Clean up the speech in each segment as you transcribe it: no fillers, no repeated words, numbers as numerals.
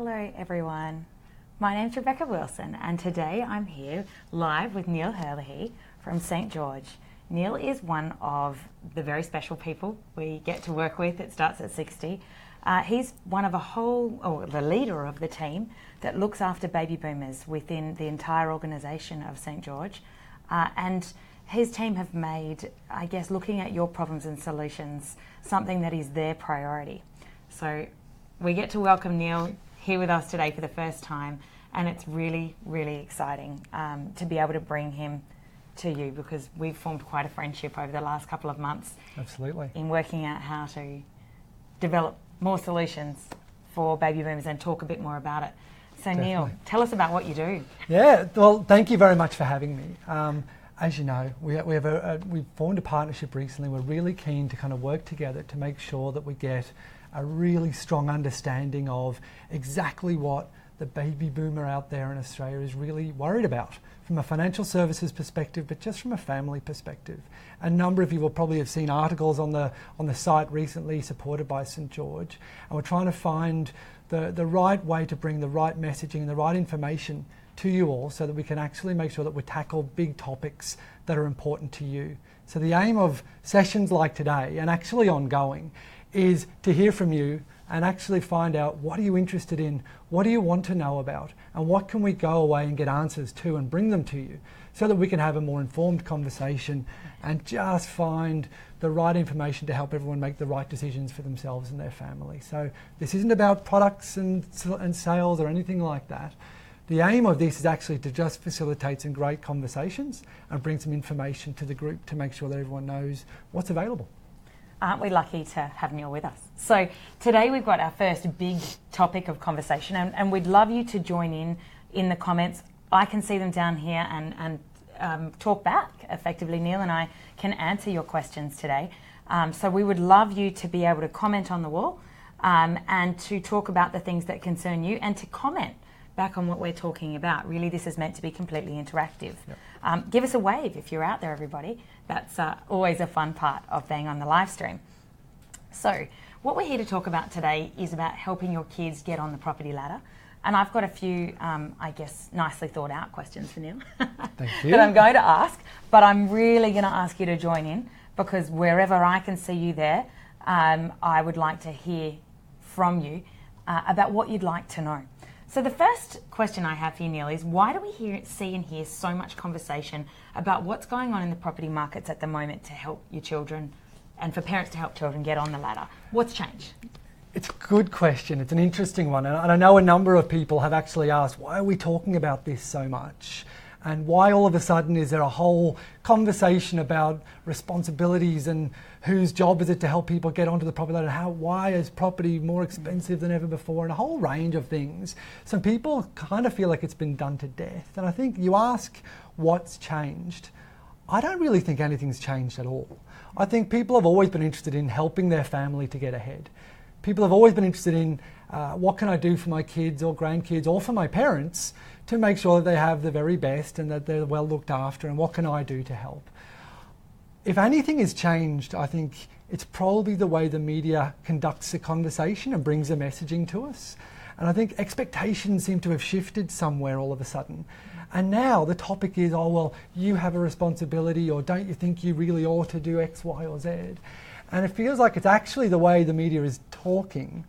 Hello everyone, my name's Rebecca Wilson and today I'm here live with Neil Herlihy from St George. Neil is one of the very special people we get to work with. It starts at 60. He's one of the leader of the team that looks after baby boomers within the entire organisation of St George. And his team have made, I guess, looking at your problems and solutions something that is their priority. So we get to welcome Neil here with us today for the first time, and it's really, really exciting to be able to bring him to you because we've formed quite a friendship over the last couple of months. Absolutely. In working out how to develop more solutions for baby boomers and talk a bit more about it. So Definitely. Neil, tell us about what you do. Yeah, well, thank you very much for having me. As you know, we've formed a partnership recently. We're really keen to kind of work together to make sure that we get a really strong understanding of exactly what the baby boomer out there in Australia is really worried about from a financial services perspective, but just from a family perspective. A number of you will probably have seen articles on the site recently supported by St George, and we're trying to find the right way to bring the right messaging and the right information to you all so that we can actually make sure that we tackle big topics that are important to you. So the aim of sessions like today, and actually ongoing, is to hear from you and actually find out what are you interested in, what do you want to know about, and what can we go away and get answers to and bring them to you so that we can have a more informed conversation and just find the right information to help everyone make the right decisions for themselves and their family. So this isn't about products and sales or anything like that. The aim of this is actually to just facilitate some great conversations and bring some information to the group to make sure that everyone knows what's available. Aren't we lucky to have Neil with us? So today we've got our first big topic of conversation and we'd love you to join in the comments. I can see them down here and talk back effectively. Neil and I can answer your questions today. So we would love you to be able to comment on the wall and to talk about the things that concern you and to comment back on what we're talking about. Really, this is meant to be completely interactive. Yep. Give us a wave if you're out there, everybody. That's always a fun part of being on the live stream. So what we're here to talk about today is about helping your kids get on the property ladder. And I've got a few, I guess, nicely thought out questions for Neil Thank you. that I'm going to ask. But I'm really going to ask you to join in because wherever I can see you there, I would like to hear from you about what you'd like to know. So the first question I have for you, Neil, is why do we see and hear so much conversation about what's going on in the property markets at the moment to help your children and for parents to help children get on the ladder? What's changed? It's a good question. It's an interesting one. And I know a number of people have actually asked, why are we talking about this so much? And why all of a sudden is there a whole conversation about responsibilities and whose job is it to help people get onto the property ladder? Why is property more expensive than ever before? And a whole range of things. Some people kind of feel like it's been done to death. And I think you ask what's changed. I don't really think anything's changed at all. I think people have always been interested in helping their family to get ahead. People have always been interested in what can I do for my kids or grandkids or for my parents to make sure that they have the very best and that they're well looked after, and what can I do to help? If anything has changed, I think it's probably the way the media conducts the conversation and brings the messaging to us. And I think expectations seem to have shifted somewhere all of a sudden. And now the topic is, oh, well, you have a responsibility, or don't you think you really ought to do X, Y, or Z? And it feels like it's actually the way the media is talking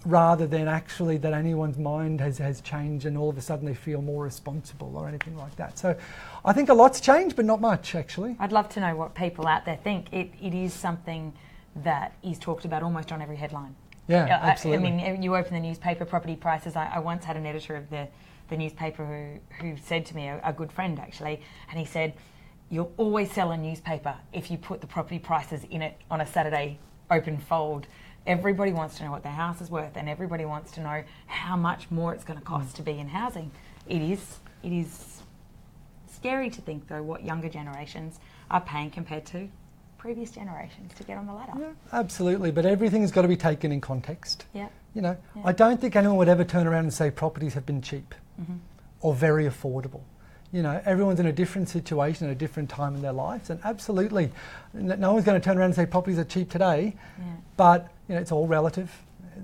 rather than actually that anyone's mind has changed and all of a sudden they feel more responsible or anything like that. So I think a lot's changed, but not much, actually. I'd love to know what people out there think. It is something that is talked about almost on every headline. Yeah, absolutely. I mean, you open the newspaper, property prices. I once had an editor of the newspaper who said to me, a good friend actually, and he said, you'll always sell a newspaper if you put the property prices in it on a Saturday open fold. Everybody wants to know what their house is worth, and everybody wants to know how much more it's going to cost to be in housing. It is scary to think, though, what younger generations are paying compared to previous generations to get on the ladder. Yeah, absolutely, but everything's got to be taken in context. Yeah. You know, yeah. I don't think anyone would ever turn around and say properties have been cheap or very affordable. You know, everyone's in a different situation at a different time in their lives, and absolutely, no one's going to turn around and say properties are cheap today, but you know, it's all relative.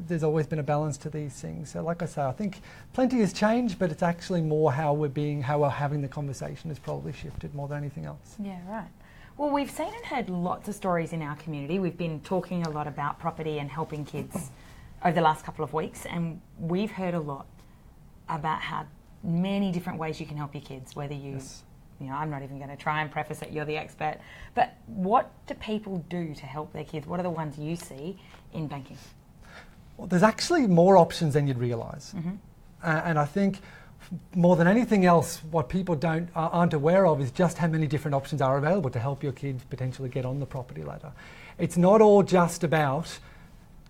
there's always been a balance to these things. So like I say, I think plenty has changed, but it's actually more how we're having the conversation has probably shifted more than anything else. Yeah, right. Well, we've seen and heard lots of stories in our community. We've been talking a lot about property and helping kids over the last couple of weeks, and we've heard a lot about how many different ways you can help your kids, whether Yes. I'm not even going to try and preface it, you're the expert, but what do people do to help their kids? What are the ones you see in banking? Well, there's actually more options than you'd realise. And I think more than anything else, what people aren't aware of is just how many different options are available to help your kids potentially get on the property ladder. It's not all just about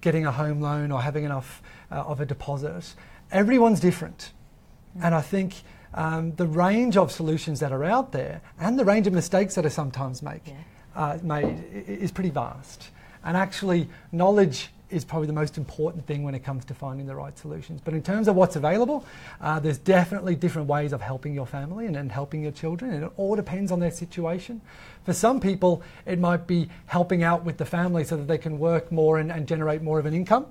getting a home loan or having enough of a deposit. Everyone's different. And I think the range of solutions that are out there and the range of mistakes that are sometimes made is pretty vast. And actually, knowledge is probably the most important thing when it comes to finding the right solutions. But in terms of what's available, there's definitely different ways of helping your family and helping your children, and it all depends on their situation. For some people, it might be helping out with the family so that they can work more and generate more of an income.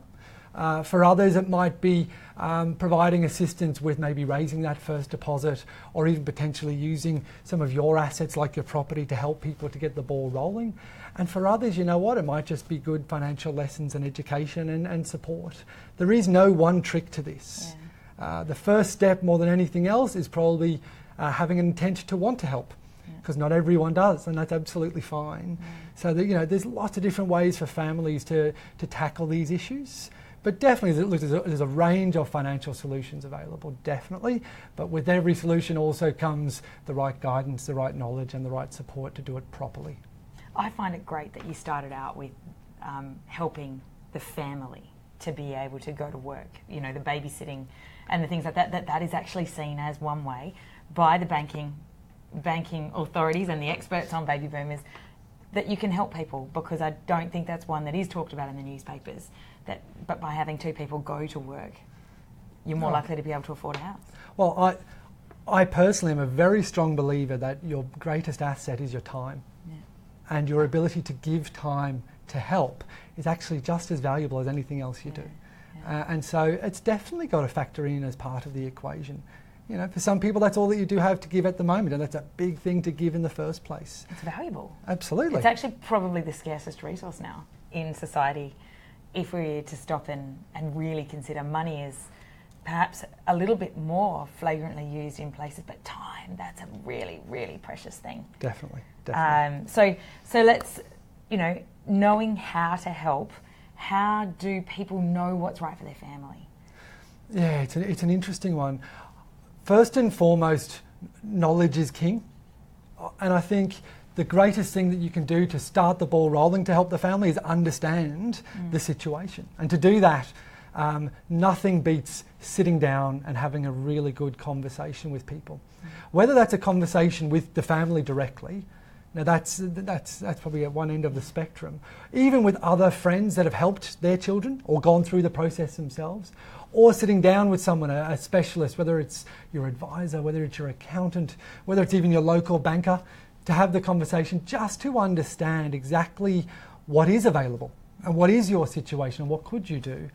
For others, it might be providing assistance with maybe raising that first deposit, or even potentially using some of your assets like your property to help people to get the ball rolling. And for others, you know what, it might just be good financial lessons and education and support. There is no one trick to this. Yeah. The first step, more than anything else, is probably having an intent to want to help, because not everyone does, and that's absolutely fine. So that, there's lots of different ways for families to tackle these issues. But definitely, there's a range of financial solutions available, definitely. But with every solution also comes the right guidance, the right knowledge, and the right support to do it properly. I find it great that you started out with helping the family to be able to go to work, the babysitting and the things like that. That is actually seen as one way by the banking authorities and the experts on baby boomers that you can help people, because I don't think that's one that is talked about in the newspapers. But by having two people go to work, you're more likely to be able to afford a house. Well, I personally am a very strong believer that your greatest asset is your time. And your ability to give time to help is actually just as valuable as anything else you do. And so it's definitely got to factor in as part of the equation. For some people, that's all that you do have to give at the moment, and that's a big thing to give in the first place. It's valuable. Absolutely. It's actually probably the scarcest resource now in society. If we were to stop and really consider, money is perhaps a little bit more flagrantly used in places, but time, that's a really, really precious thing. Definitely. So let's, knowing how to help, how do people know what's right for their family? Yeah, it's an interesting one. First and foremost, knowledge is king. And I think the greatest thing that you can do to start the ball rolling to help the family is understand the situation. And to do that, nothing beats sitting down and having a really good conversation with people. Whether that's a conversation with the family directly, now that's probably at one end of the spectrum, even with other friends that have helped their children or gone through the process themselves, or sitting down with someone, a specialist, whether it's your advisor, whether it's your accountant, whether it's even your local banker, to have the conversation just to understand exactly what is available and what is your situation and what could you do.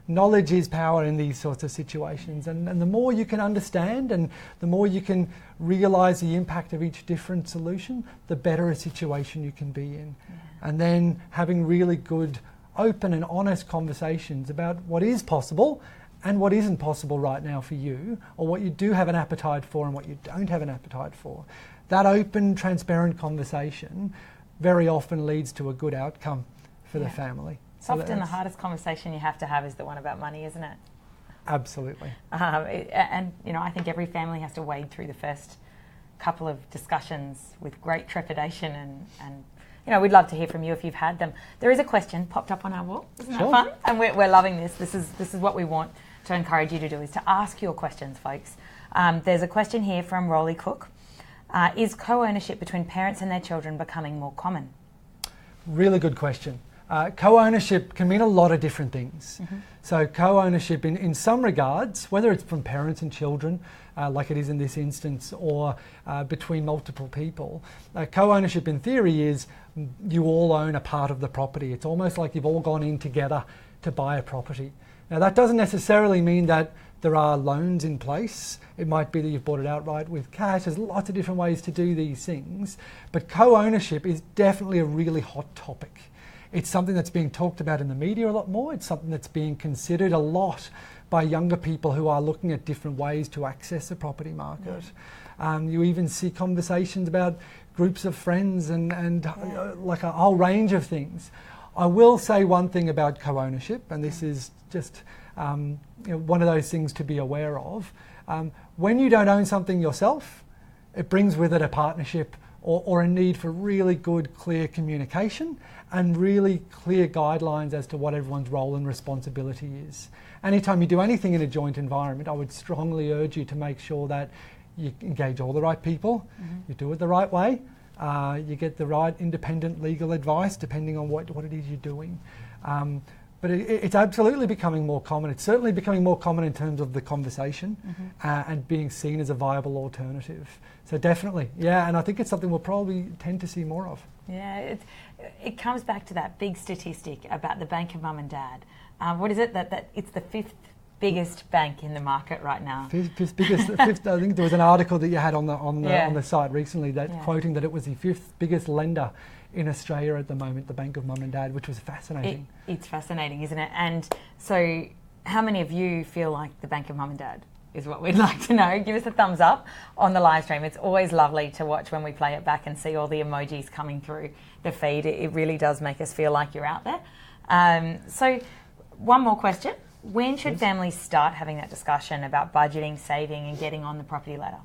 Knowledge is power in these sorts of situations, and the more you can understand and the more you can realise the impact of each different solution, the better a situation you can be in. And then having really good, open and honest conversations about what is possible and what isn't possible right now for you, or what you do have an appetite for and what you don't have an appetite for. That open, transparent conversation very often leads to a good outcome for the family. It's often the hardest conversation you have to have is the one about money, isn't it? Absolutely. And I think every family has to wade through the first couple of discussions with great trepidation, and we'd love to hear from you if you've had them. There is a question popped up on our wall. Isn't that fun? And we're loving this. This is what we want to encourage you to do, is to ask your questions, folks. There's a question here from Rolly Cook. Is co-ownership between parents and their children becoming more common? Really good question. Co-ownership can mean a lot of different things. So co-ownership in some regards, whether it's from parents and children, like it is in this instance, or between multiple people, co-ownership in theory is you all own a part of the property. It's almost like you've all gone in together to buy a property. Now that doesn't necessarily mean that there are loans in place. It might be that you've bought it outright with cash. There's lots of different ways to do these things. But co-ownership is definitely a really hot topic. It's something that's being talked about in the media a lot more. It's something that's being considered a lot by younger people who are looking at different ways to access the property market. You even see conversations about groups of friends and like a whole range of things. I will say one thing about co-ownership, and this is just one of those things to be aware of. When you don't own something yourself, it brings with it a partnership or a need for really good, clear communication and really clear guidelines as to what everyone's role and responsibility is. Anytime you do anything in a joint environment, I would strongly urge you to make sure that you engage all the right people, you do it the right way, you get the right independent legal advice depending on what it is you're doing. But it's absolutely becoming more common. It's certainly becoming more common in terms of the conversation and being seen as a viable alternative. So definitely, yeah, and I think it's something we'll probably tend to see more of. Yeah, it comes back to that big statistic about the bank of mum and dad. What is it? That it's the fifth biggest bank in the market right now. Fifth biggest. I think there was an article that you had on the site recently that quoting that it was the fifth biggest lender in Australia at the moment, the Bank of Mum and Dad, which was fascinating. It's fascinating, isn't it? And so, how many of you feel like the Bank of Mum and Dad is what we'd like to know? Give us a thumbs up on the live stream. It's always lovely to watch when we play it back and see all the emojis coming through the feed. It really does make us feel like you're out there. So, one more question. When should families start having that discussion about budgeting, saving and getting on the property ladder?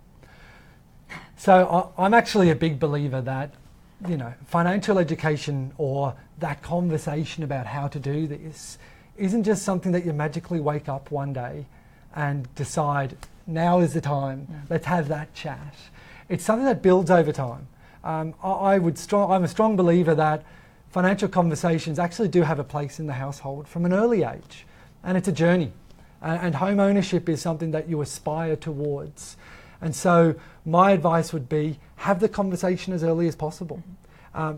So I'm actually a big believer that, financial education or that conversation about how to do this isn't just something that you magically wake up one day and decide, now is the time, let's have that chat. It's something that builds over time. I'm a strong believer that financial conversations actually do have a place in the household from an early age. And it's a journey. And home ownership is something that you aspire towards. And so my advice would be have the conversation as early as possible.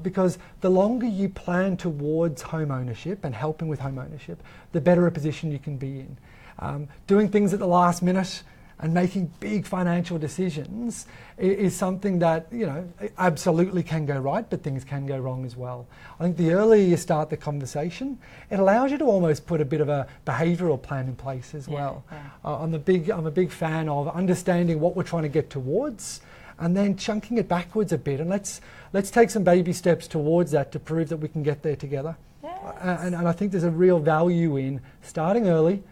Because the longer you plan towards home ownership and helping with home ownership, the better a position you can be in. Doing things at the last minute and making big financial decisions is something that, absolutely can go right, but things can go wrong as well. I think the earlier you start the conversation, it allows you to almost put a bit of a behavioural plan in place as well. I'm a big fan of understanding what we're trying to get towards and then chunking it backwards a bit, and let's take some baby steps towards that to prove that we can get there together. And I think there's a real value in starting early,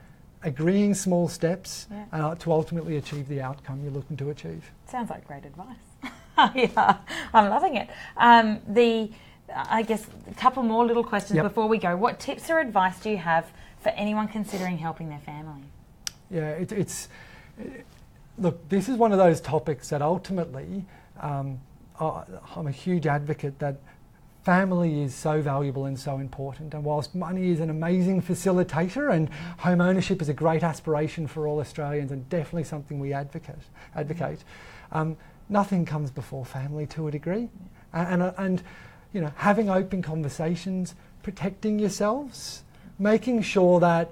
agreeing small steps to ultimately achieve the outcome you're looking to achieve. Sounds like great advice. Yeah, I'm loving it. I guess a couple more little questions before we go. What tips or advice do you have for anyone considering helping their family? Yeah, look, this is one of those topics that ultimately I'm a huge advocate that family is so valuable and so important, and whilst money is an amazing facilitator and home ownership is a great aspiration for all Australians and definitely something we advocate, nothing comes before family to a degree. And having open conversations, protecting yourselves, making sure that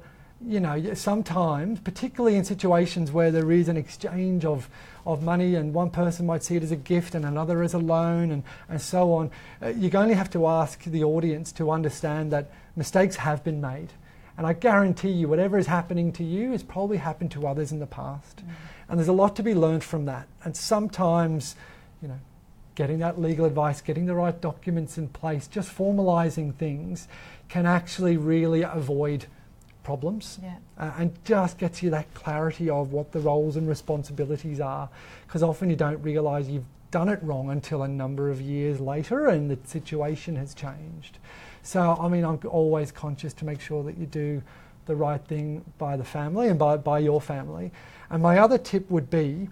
sometimes, particularly in situations where there is an exchange of money and one person might see it as a gift and another as a loan and so on, you only have to ask the audience to understand that mistakes have been made. And I guarantee you, whatever is happening to you has probably happened to others in the past. And there's a lot to be learned from that. And sometimes, getting that legal advice, getting the right documents in place, just formalising things can actually really avoid problems and just gets you that clarity of what the roles and responsibilities are, because often you don't realise you've done it wrong until a number of years later and the situation has changed. So I'm always conscious to make sure that you do the right thing by the family and by your family. And my other tip would be,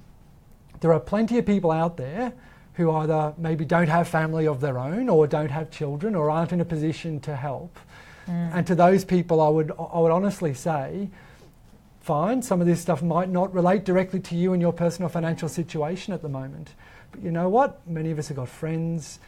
there are plenty of people out there who either maybe don't have family of their own or don't have children or aren't in a position to help. And to those people, I would honestly say, fine, some of this stuff might not relate directly to you and your personal financial situation at the moment. But you know what? Many of us have got friends,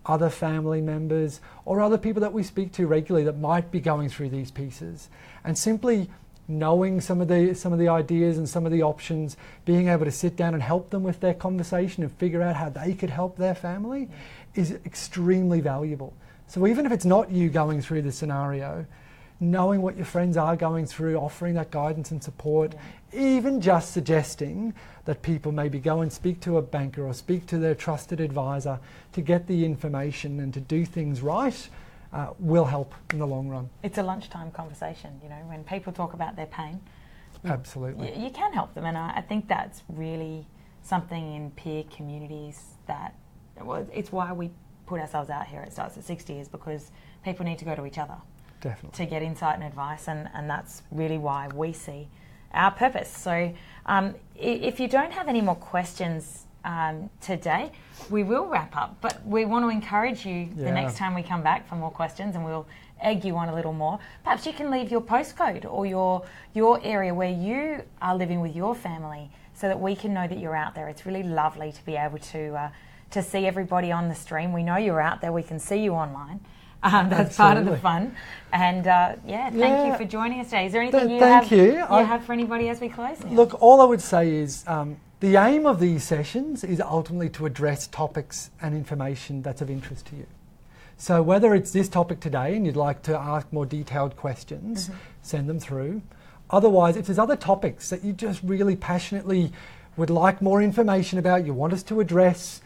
other family members, or other people that we speak to regularly that might be going through these pieces. And simply knowing some of the ideas and some of the options, being able to sit down and help them with their conversation and figure out how they could help their family is extremely valuable. So even if it's not you going through the scenario, knowing what your friends are going through, offering that guidance and support, even just suggesting that people maybe go and speak to a banker or speak to their trusted advisor to get the information and to do things right, will help in the long run. It's a lunchtime conversation, you know, when people talk about their pain. Absolutely. You can help them, and I think that's really something in peer communities that, well, it's why we put ourselves out here at Starts at 60, is because people need to go to each other. Definitely. To get insight and advice, and that's really why we see our purpose. So if you don't have any more questions today, we will wrap up, but we want to encourage you the next time we come back for more questions, and we'll egg you on a little more. Perhaps you can leave your postcode or your area where you are living with your family so that we can know that you're out there. It's really lovely to be able to see everybody on the stream. We know you're out there, we can see you online. That's part of the fun. And thank you for joining us today. Is there anything you have for anybody as we close? Look, all I would say is the aim of these sessions is ultimately to address topics and information that's of interest to you. So whether it's this topic today and you'd like to ask more detailed questions, send them through. Otherwise, if there's other topics that you just really passionately would like more information about, you want us to address,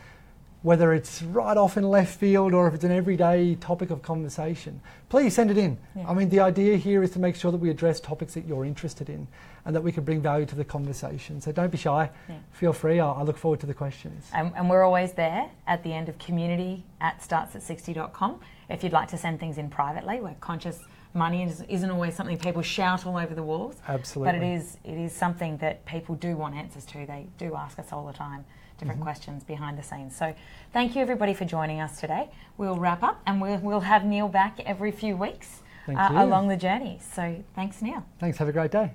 whether it's right off in left field or if it's an everyday topic of conversation, please send it in. I mean, the idea here is to make sure that we address topics that you're interested in and that we can bring value to the conversation. So don't be shy. Feel free. I look forward to the questions. And we're always there at the end of community@startsat60.com. If you'd like to send things in privately, we're conscious money isn't always something people shout all over the walls. Absolutely. But it is something that people do want answers to. They do ask us all the time different questions behind the scenes. So thank you everybody for joining us today. We'll wrap up, and we'll have Neil back every few weeks along the journey. So thanks, Neil. Thanks. Have a great day.